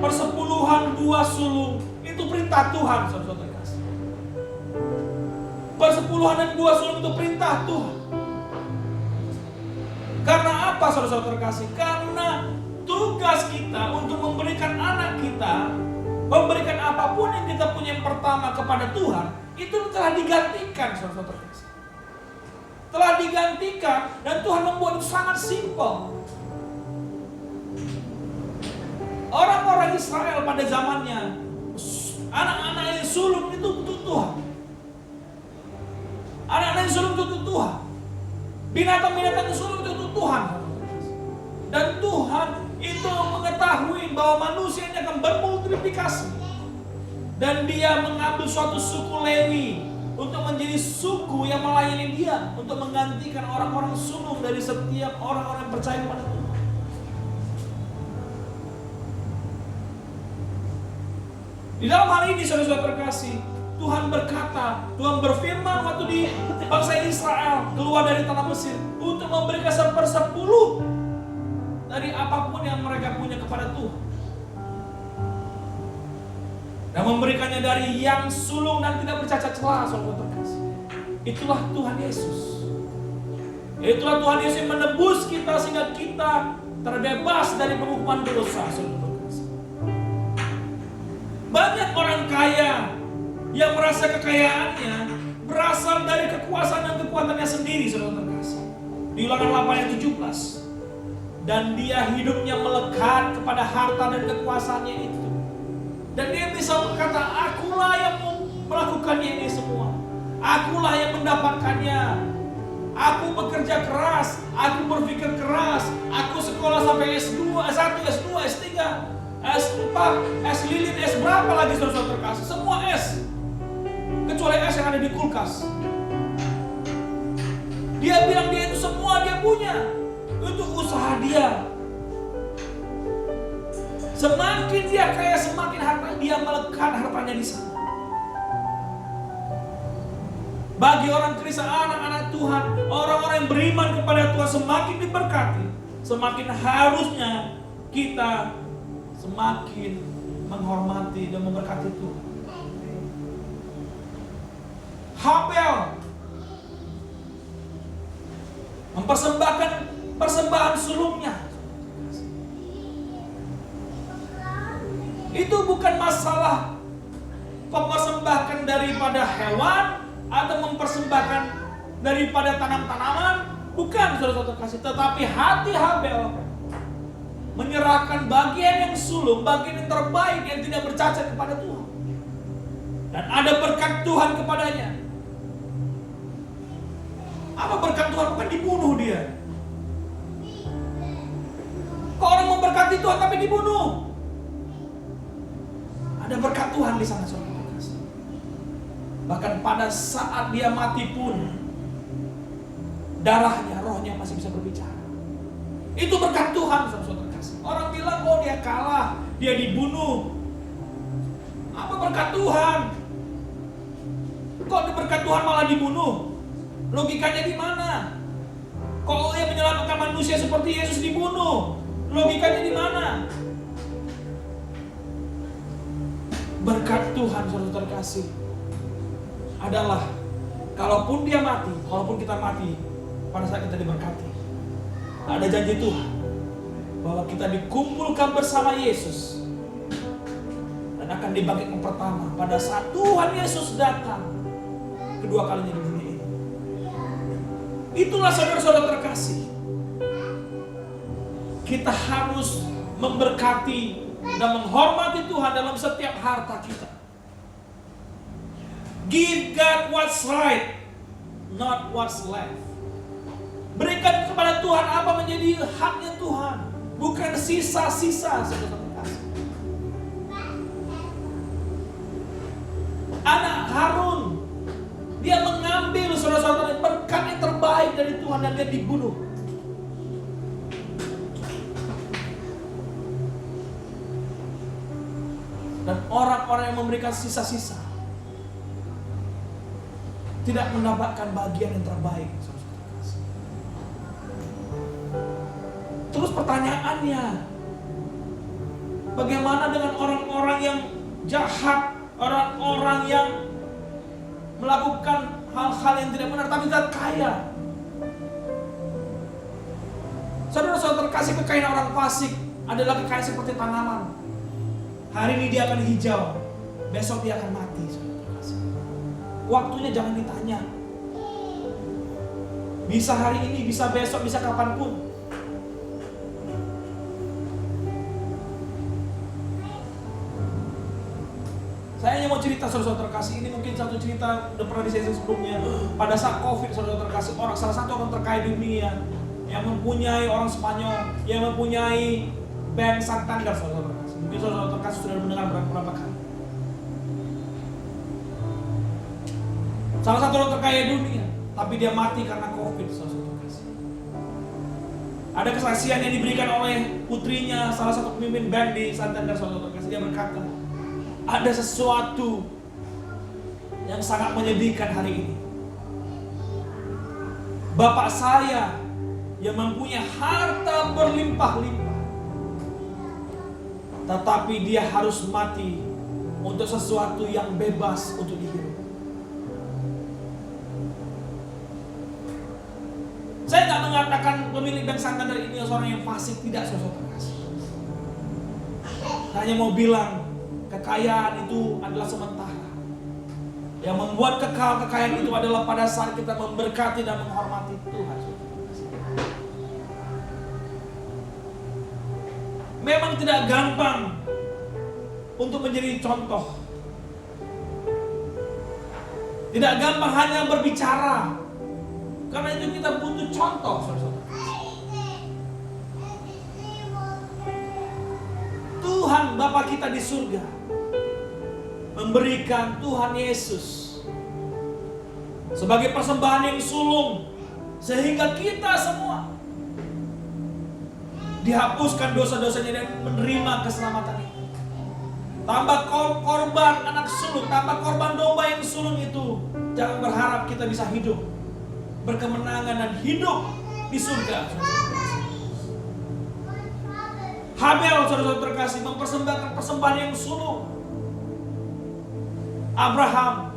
persepuluhan buah sulung itu perintah Tuhan, saudara-saudara terkasih. Persepuluhan dan buah sulung itu perintah Tuhan. Karena apa, saudara-saudara terkasih? Karena tugas kita untuk memberikan anak kita, memberikan apapun yang kita punya yang pertama kepada Tuhan, itu telah digantikan, saudara-saudara terkasih. Telah digantikan, dan Tuhan membuat itu sangat simpel. Orang-orang Israel pada zamannya, anak-anak yang sulung itu untuk Tuhan. Anak-anak yang sulung itu untuk Tuhan. Binatang-binatang yang sulung itu untuk Tuhan. Dan Tuhan itu mengetahui bahwa manusia ini akan bermultiplikasi. Dan dia mengambil suatu suku Lewi untuk menjadi suku yang melayani dia, untuk menggantikan orang-orang sulung dari setiap orang-orang yang percaya kepada Tuhan. Di dalam hal ini, saudara-saudara terkasih, Tuhan berkata, Tuhan berfirman waktu di bangsa Israel keluar dari tanah Mesir untuk memberikan 1/10 dari apapun yang mereka punya kepada Tuhan, dan memberikannya dari yang sulung dan tidak bercacat celah, saudara terkasih. Itulah Tuhan Yesus. Itulah Tuhan Yesus yang menebus kita sehingga kita terbebas dari penghukuman dosa, saudara terkasih. Banyak orang kaya yang merasa kekayaannya berasal dari kekuasaan dan kekuatannya sendiri, saudara terkasih. Di Ulangan 8 ayat 17. Dan dia hidupnya melekat kepada harta dan kekuasaannya itu. Dan dia bisa berkata, akulah yang melakukannya ini semua. Akulah yang mendapatkannya. Aku bekerja keras, aku berpikir keras, aku sekolah sampai S2, S1, S2, S3, S4, S lilin, S berapa lagi, saudara terkasih. Semua S. Kecuali S yang ada di kulkas. Dia bilang dia itu semua dia punya. Itu usaha dia. Semakin dia kaya, semakin harta dia melekat hartanya di sana. Bagi orang Kristen, anak-anak Tuhan, orang-orang yang beriman kepada Tuhan, semakin diberkati, semakin harusnya kita semakin menghormati dan memberkati Tuhan. Habel mempersembahkan persembahan sulungnya. Itu bukan masalah mempersembahkan daripada hewan atau mempersembahkan daripada tanam-tanaman, bukan, saudara-saudara kasih. Tetapi hati Habel menyerahkan bagian yang sulung, bagian yang terbaik yang tidak bercacat kepada Tuhan. Dan ada berkat Tuhan kepadanya. Apa berkat Tuhan? Bukan dibunuh dia. Kok orang memberkati Tuhan tapi dibunuh? Ada berkat Tuhan di sana, saudara kasih. Bahkan pada saat dia mati pun, darahnya, rohnya masih bisa berbicara. Itu berkat Tuhan, saudara kasih. Orang bilang, oh dia kalah, dia dibunuh. Apa berkat Tuhan? Kok berkat Tuhan malah dibunuh? Logikanya di mana? Kok yang menyelamatkan manusia seperti Yesus dibunuh? Logikanya di mana? Berkat Tuhan, saudara terkasih, adalah kalaupun dia mati, walaupun kita mati, pada saat kita diberkati, ada janji Tuhan bahwa kita dikumpulkan bersama Yesus dan akan dibangkitkan pertama pada saat Tuhan Yesus datang kedua kalinya di dunia ini. Itulah saudara-saudara terkasih, kita harus memberkati dan menghormati Tuhan dalam setiap harta kita. Give God what's right, not what's left. Berikan kepada Tuhan apa menjadi haknya Tuhan, bukan sisa-sisa, saudara terkasih. Anak Harun, dia mengambil saudara-saudara berkat yang terbaik dari Tuhan dan dia dibunuh. Dan orang-orang yang memberikan sisa-sisa tidak mendapatkan bagian yang terbaik. Terus pertanyaannya, bagaimana dengan orang-orang yang jahat, orang-orang yang melakukan hal-hal yang tidak benar tapi tetap kaya? Saudara-saudara terkasih, kekayaan orang fasik adalah kekayaan seperti tanaman. Hari ini dia akan hijau, besok dia akan mati. Waktunya jangan ditanya. Bisa hari ini, bisa besok, bisa kapanpun. Saya hanya mau cerita saudara terkasih, ini mungkin satu cerita udah pernah di sesi sebelumnya. Pada saat COVID, saudara terkasih, salah satu orang terkaya di dunia yang mempunyai orang Spanyol, yang mempunyai Bank Santander, saudara terkasih. Mungkin saudara terkasih sudah mendengar berapa kali. Salah satu orang terkaya di dunia, tapi dia mati karena COVID, saudara terkasih. Ada kesaksian yang diberikan oleh putrinya, salah satu pemimpin bank di Santander, saudara terkasih. Dia berkata, ada sesuatu yang sangat menyedihkan hari ini. Bapak saya yang mempunyai harta berlimpah-limpah, tetapi dia harus mati untuk sesuatu yang bebas untuk dihirup. Saya tidak mengatakan pemilik Bank Santander ini seorang yang fasik, tidak, saudara terkasih. Hanya mau bilang, kekayaan itu adalah sementara. Yang membuat kekal kekayaan itu adalah pada saat kita memberkati dan menghormati Tuhan. Memang tidak gampang untuk menjadi contoh. Tidak gampang hanya berbicara. Karena itu kita butuh contoh, saudara. Tuhan Bapa kita di surga memberikan Tuhan Yesus sebagai persembahan yang sulung, sehingga kita semua dihapuskan dosa-dosanya dan menerima keselamatan itu. Tambah korban anak sulung, tambah korban domba yang sulung itu. Jangan berharap kita bisa hidup berkemenangan dan hidup di surga. Habel, saudara terkasih, mempersembahkan persembahan yang sulung. Abraham,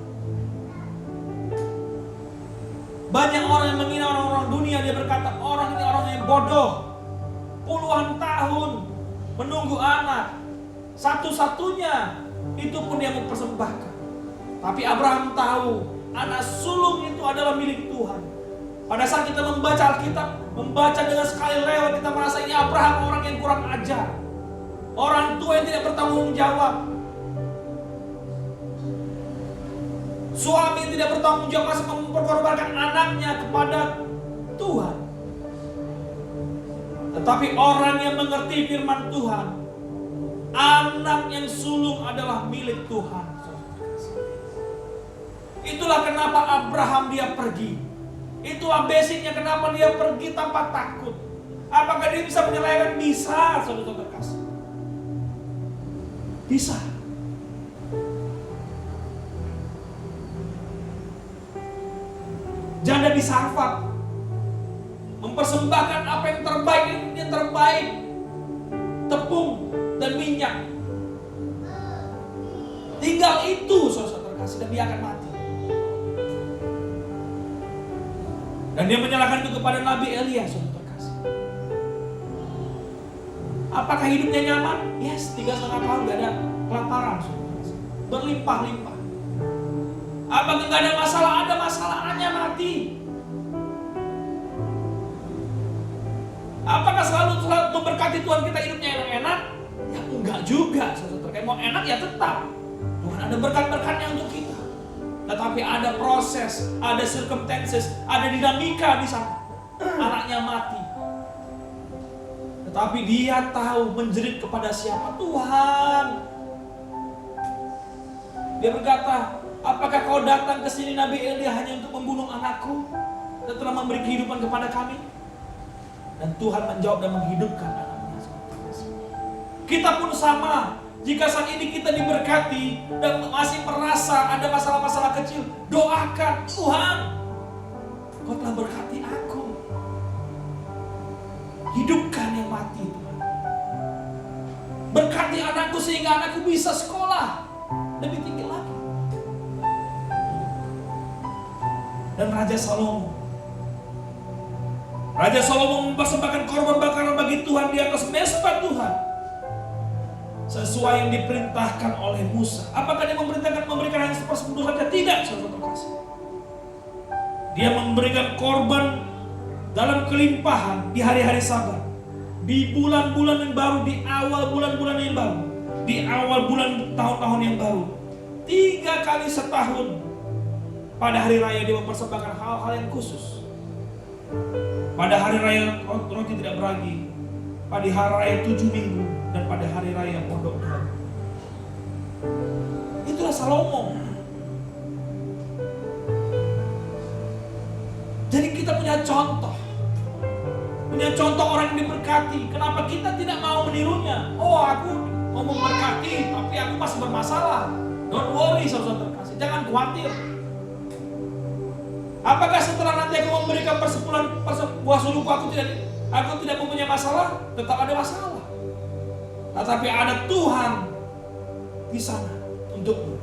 banyak orang yang menghina orang-orang dunia. Dia berkata, orang ini orang yang bodoh. Puluhan tahun menunggu anak, satu-satunya itu pun dia mempersembahkan. Tapi Abraham tahu anak sulung itu adalah milik Tuhan. Pada saat kita membaca Alkitab, membaca dengan sekali lewat, kita merasa ini Abraham orang yang kurang ajar, orang tua yang tidak bertanggung jawab, suami yang tidak bertanggung jawab, masih memperkorbankan anaknya kepada Tuhan. Tetapi orang yang mengerti firman Tuhan, anak yang sulung adalah milik Tuhan. Itulah kenapa Abraham dia pergi. Itulah basicnya kenapa dia pergi tanpa takut. Apakah dia bisa menyelewengkan? Bisa, saudara terkasih. Bisa. Janda di Sarfat mempersembahkan apa yang terbaik, tepung dan minyak. Tinggal itu, saudara terkasih, dan dia akan mati. Dan dia menyerahkan itu kepada Nabi Elia, saudara terkasih. Apakah hidupnya nyaman? Yes, 3,5 tahun gak ada kelaparan, saudara terkasih. Berlimpah-limpah. Apakah gak ada masalah? Ada masalah, anaknya mati. Apakah selalu memberkati Tuhan kita hidupnya enak-enak? Ya enggak juga, saudara terkasih. Mau enak ya tetap. Tuhan ada berkat-berkatnya untuk kita. Tetapi ada proses, ada circumstances, ada dinamika di sana. Anaknya mati. Tetapi dia tahu menjerit kepada siapa? Tuhan. Dia berkata, apakah kau datang ke sini Nabi Elia hanya untuk membunuh anakku dan telah memberi kehidupan kepada kami? Dan Tuhan menjawab dan menghidupkan anaknya. Kita pun sama. Jika saat ini kita diberkati dan masih merasa ada masalah-masalah kecil, doakan, Tuhan, Kau telah berkati aku. Hidupkan yang mati, Tuhan. Berkati anakku sehingga anakku bisa sekolah lebih tinggi lagi. Dan Raja Salomo mempersembahkan korban bakaran bagi Tuhan di atas mezbah Tuhan, sesuai yang diperintahkan oleh Musa. Apakah dia memberikan hanya 1/10 saja? Tidak, saudara terkasih. Dia memberikan korban dalam kelimpahan di hari-hari Sabat, di bulan-bulan yang baru, di awal bulan-bulan yang baru, di awal bulan tahun-tahun yang baru. 3 kali setahun pada hari raya dia mempersembahkan hal-hal yang khusus. Pada hari raya roti tidak beragi, pada hari raya 7 minggu, dan pada hari raya pondok daun. Itulah Salomo. Jadi kita punya contoh orang yang diberkati. Kenapa kita tidak mau menirunya? Oh, aku mau memberkati, tapi aku masih bermasalah. Don't worry, saudara terkasih, jangan khawatir. Apakah setelah nanti aku memberikan buah sulungku aku tidak mempunyai masalah? Tetap ada masalah. Tetapi ada Tuhan di sana untukmu.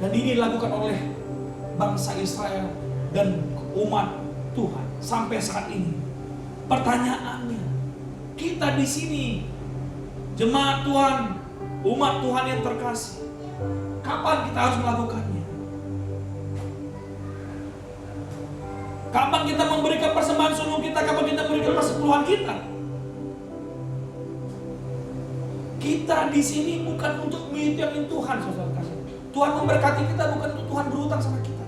Dan ini dilakukan oleh bangsa Israel dan umat Tuhan sampai saat ini. Pertanyaannya, kita di sini, jemaat Tuhan, umat Tuhan yang terkasih, kapan kita harus melakukannya? Kapan kita memberikan persembahan sulung kita? Kapan kita memberikan persepuluhan kita? Kita di sini bukan untuk menghitung Tuhan, saudara kasih. Tuhan memberkati kita bukan untuk Tuhan berutang sama kita.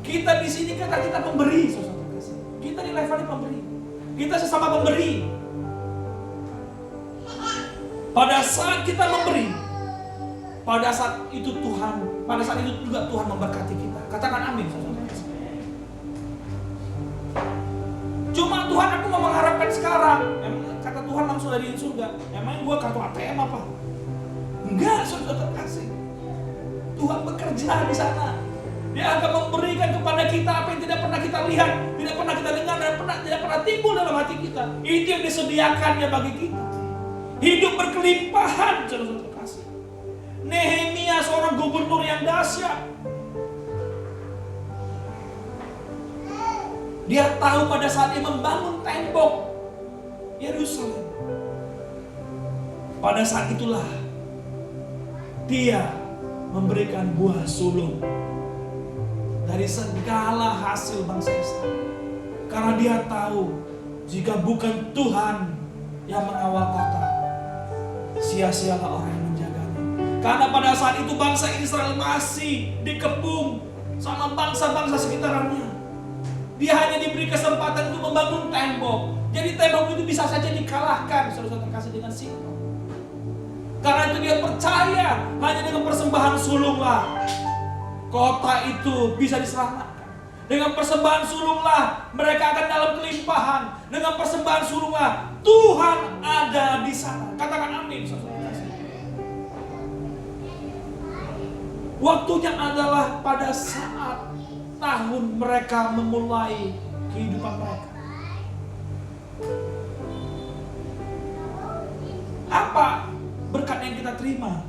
Kita di sini karena kita memberi, saudara kasih. Kita di level pemberi. Kita sesama pemberi. Pada saat kita memberi, pada saat itu juga Tuhan memberkati kita. Katakan amin, saudara. Cuma Tuhan, aku mau mengharapkan sekarang. Kata Tuhan langsung dari surga. Emang gua kartu ATM apa? Enggak, saudara terkasih. Tuhan bekerja di sana. Dia akan memberikan kepada kita apa yang tidak pernah kita lihat, tidak pernah kita dengar, dan tidak pernah timbul dalam hati kita. Itu yang disediakannya bagi kita. Hidup berkelimpahan, saudara terkasih. Nehemia seorang gubernur yang dahsyat. Dia tahu pada saat dia membangun tembok Yerusalem, pada saat itulah dia memberikan buah sulung dari segala hasil bangsa Israel. Karena dia tahu jika bukan Tuhan yang mengawal kota, sia-sialah orang yang menjaganya. Karena pada saat itu bangsa Israel masih dikepung sama bangsa-bangsa sekitarnya. Dia hanya diberi kesempatan untuk membangun tembok. Jadi tembok itu bisa saja dikalahkan, saudara terkasih, dengan Sikon. Karena itu dia percaya hanya dengan persembahan sulunglah kota itu bisa diselamatkan. Dengan persembahan sulunglah mereka akan dalam kelimpahan. Dengan persembahan sulunglah Tuhan ada di sana. Katakan amin, saudara terkasih. Waktunya adalah pada saat tahun mereka memulai kehidupan mereka. Apa berkat yang kita terima?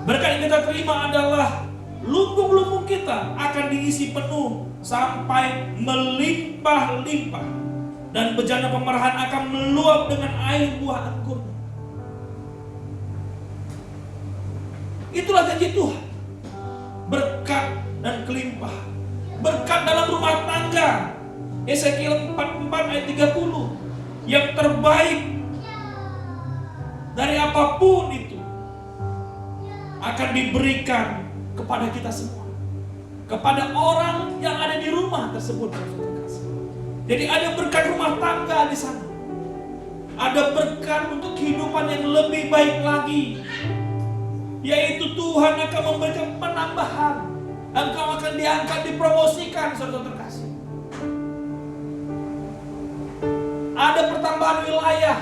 Berkat yang kita terima adalah lumbung-lumbung kita akan diisi penuh sampai melimpah-limpah, dan bejana pemerahan akan meluap dengan air buah anggur. Itulah janji Tuhan. Berkat dan kelimpahan. Berkat dalam rumah tangga. Ezekiel 44 ayat 30. Yang terbaik dari apapun itu akan diberikan kepada kita semua, kepada orang yang ada di rumah tersebut. Jadi ada berkat rumah tangga di sana, ada berkat untuk kehidupan yang lebih baik lagi, yaitu Tuhan akan memberikan penambahan. Engkau akan diangkat, dipromosikan, saudara terkasih. Ada pertambahan wilayah.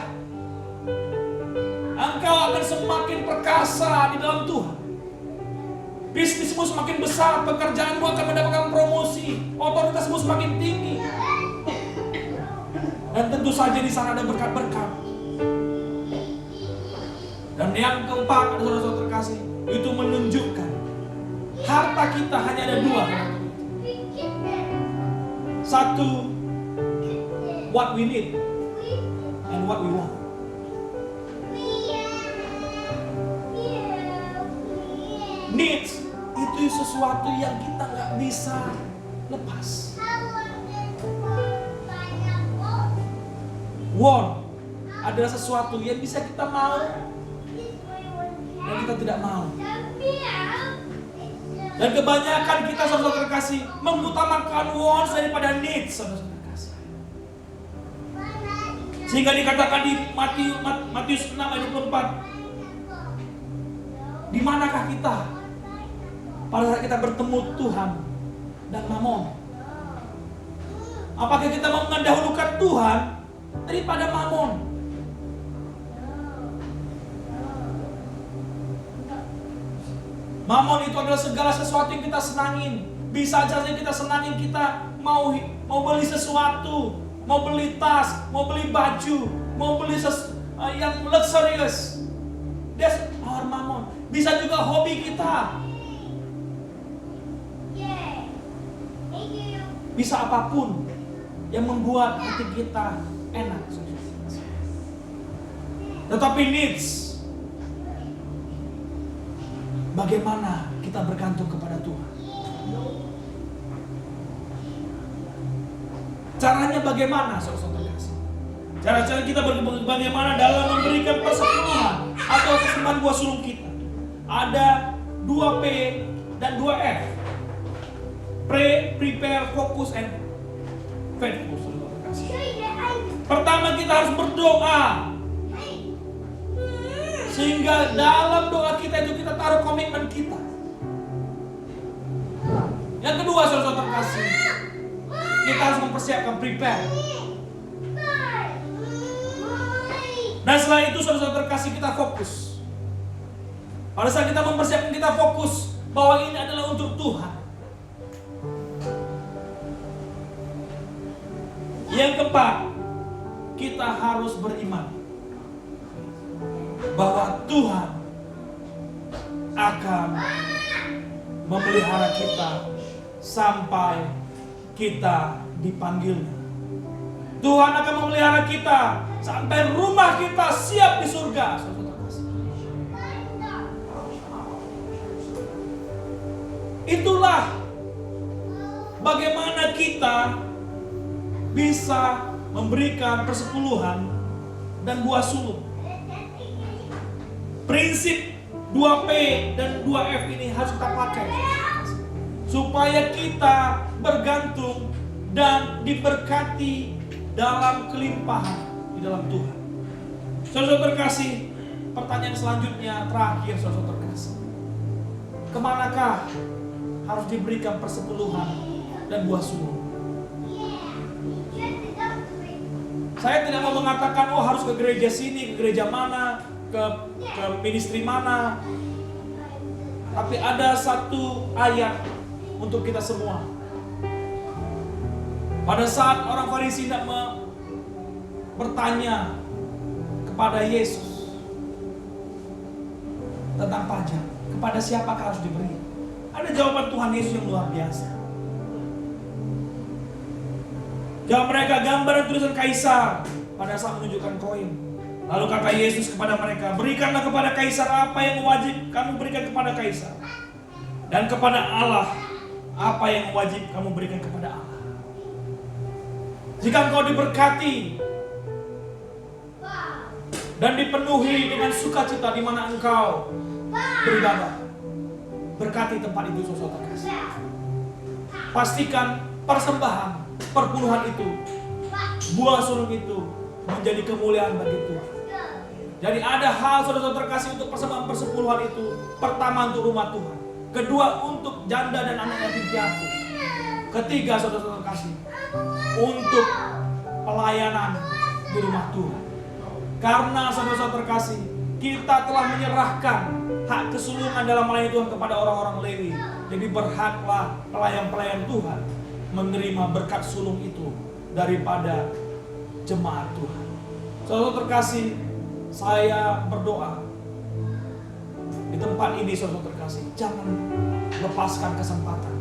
Engkau akan semakin perkasa di dalam Tuhan. Bisnismu semakin besar, pekerjaanmu akan mendapatkan promosi, otoritasmu semakin tinggi. Dan tentu saja di sana ada berkat-berkat. Dan yang keempat, saudara-saudara terkasih, itu menunjukkan harta kita hanya ada dua. Satu, what we need and what we want. Needs itu sesuatu yang kita nggak bisa lepas. Want adalah sesuatu yang bisa kita mau dan kita tidak mau. Dan kebanyakan kita, saudara terkasih, mengutamakan wants daripada needs, saudara terkasih. Sehingga dikatakan di Matius 6 ayat 24, di manakah kita pada saat kita bertemu Tuhan dan Mamon? Apakah kita mau mendahulukan Tuhan daripada Mamon? Mamon itu adalah segala sesuatu yang kita senangin. Bisa saja kita senangin, kita mau beli sesuatu, mau beli tas, mau beli baju, mau beli yang luxurious. That's our Mamon. Bisa juga hobi kita. Bisa apapun yang membuat hati kita enak. Tetapi needs, bagaimana kita bergantung kepada Tuhan? Caranya bagaimana, saudara-saudara? Cara-cara kita bagaimana dalam memberikan persepuluhan atau persembahan buah sulung kita? Ada 2P dan 2F. Pray, prepare, focus, and faithful. Pertama kita harus berdoa, sehingga dalam doa kita itu kita taruh komitmen kita. Yang kedua, saudara terkasih, kita harus mempersiapkan, prepare. Dan setelah itu, saudara terkasih, kita fokus. Pada saat kita mempersiapkan, kita fokus bahwa ini adalah untuk Tuhan. Yang keempat, kita harus beriman bahwa Tuhan akan memelihara kita sampai kita dipanggilnya. Tuhan akan memelihara kita sampai rumah kita siap di surga. Itulah bagaimana kita bisa memberikan persepuluhan dan buah sulung. Prinsip 2P dan 2F ini harus kita pakai supaya kita bergantung dan diberkati dalam kelimpahan di dalam Tuhan. Saudara terkasih, pertanyaan selanjutnya terakhir, saudara terkasih, kemanakah harus diberikan persepuluhan dan buah sulung? Saya tidak mau mengatakan harus ke gereja sini, ke gereja mana, ke ministry mana. Tapi ada satu ayat untuk kita semua. Pada saat orang Farisi tidak bertanya kepada Yesus tentang pajak, kepada siapakah harus diberi? Ada jawaban Tuhan Yesus yang luar biasa. Jawab mereka, gambar dan tulisan Kaisar, pada saat menunjukkan koin. Lalu kata Yesus kepada mereka, berikanlah kepada Kaisar apa yang wajib kamu berikan kepada Kaisar, dan kepada Allah apa yang wajib kamu berikan kepada Allah. Jika engkau diberkati dan dipenuhi dengan sukacita di mana engkau beribadah, berkati tempat itu, saudara kasih. Pastikan persembahan, perpuluhan itu, buah sulung itu menjadi kemuliaan bagi Tuhan. Jadi ada hal saudara-saudara terkasih untuk persembahan persepuluhan itu. Pertama untuk rumah Tuhan, kedua untuk janda dan anak yatim piatu, ketiga saudara-saudara terkasih untuk pelayanan di rumah Tuhan. Karena saudara-saudara terkasih, kita telah menyerahkan hak kesulungan dalam melayani Tuhan kepada orang-orang Lewi. Jadi berhaklah pelayan-pelayan Tuhan menerima berkat sulung itu daripada jemaat Tuhan. Saudara terkasih, saya berdoa di tempat ini, saudara terkasih, jangan lepaskan kesempatan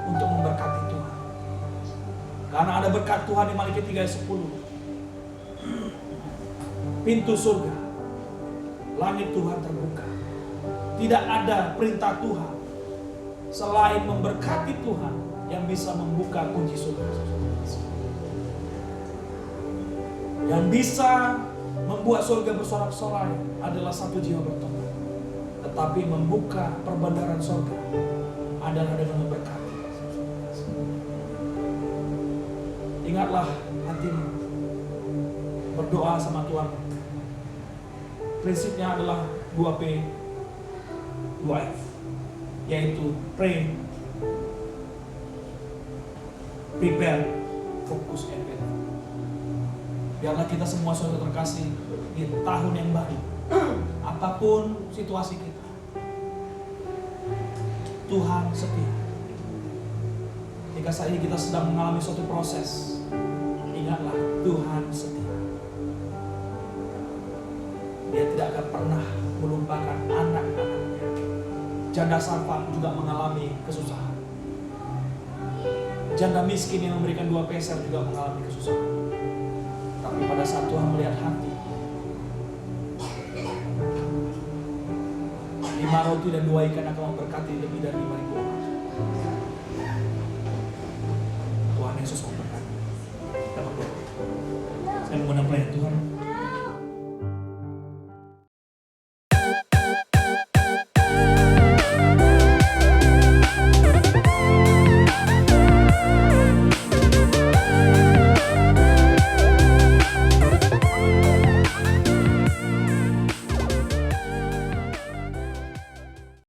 untuk memberkati Tuhan. Karena ada berkat Tuhan di Malikiya 3 ayat 10. Pintu surga, langit Tuhan terbuka. Tidak ada perintah Tuhan selain memberkati Tuhan yang bisa membuka kunci surga. Yang bisa membuat surga bersorak-sorai adalah satu jiwa bertobat. Tetapi membuka perbendaharaan surga adalah dengan memberkati. Ingatlah hatimu, berdoa sama Tuhan. Prinsipnya adalah 2P, 2F, yaitu pray, prepare, fokus, and wait. Biarlah kita semua saudara terkasih di tahun yang baru, apapun situasi kita, Tuhan setia. Jika saat ini kita sedang mengalami suatu proses, ingatlah Tuhan setia. Dia tidak akan pernah melupakan anak-anaknya. Janda Sarfat juga mengalami kesusahan. Janda miskin yang memberikan 2 peser juga mengalami kesusahan. Tapi pada saat Tuhan melihat hati, 5 roti dan 2 ikan akan memberkati lebih dari 5.000 orang. Tuhan Yesus memberkati. Saya menggunakan pelayan